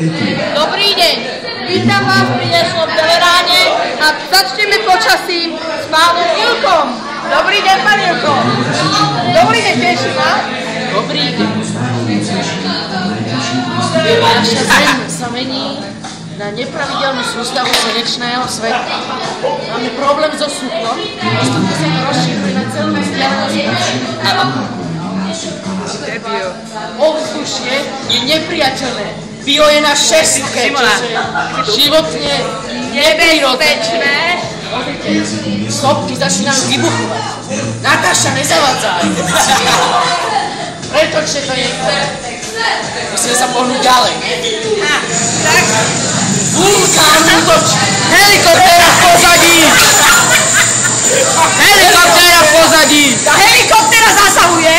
Dobrý deň, vítam vás pri dnešnom teleráne a začneme počasím s pánom Ilkom. Dobrý deň, pán Ilko. Dobrý deň, teší ma. Dobrý deň. Naša Zem sa mení na nepravidelnú sústavu slnečného sveta. Máme problém so suchom, postupne sa to rozšíruje na celú vzdialenosť. Ovzdušie je nepriateľné. Bio je na šestke, životne nebezpečné. Sopky začínajú vybuchovať. Natáša, nezavadzaj. Pretočne to je. Musíme sa pohnúť ďalej. Tak. Vulkán útočí. Helikoptéra v pozadí. Helikoptéra v pozadí. Tá helikoptéra zasahuje.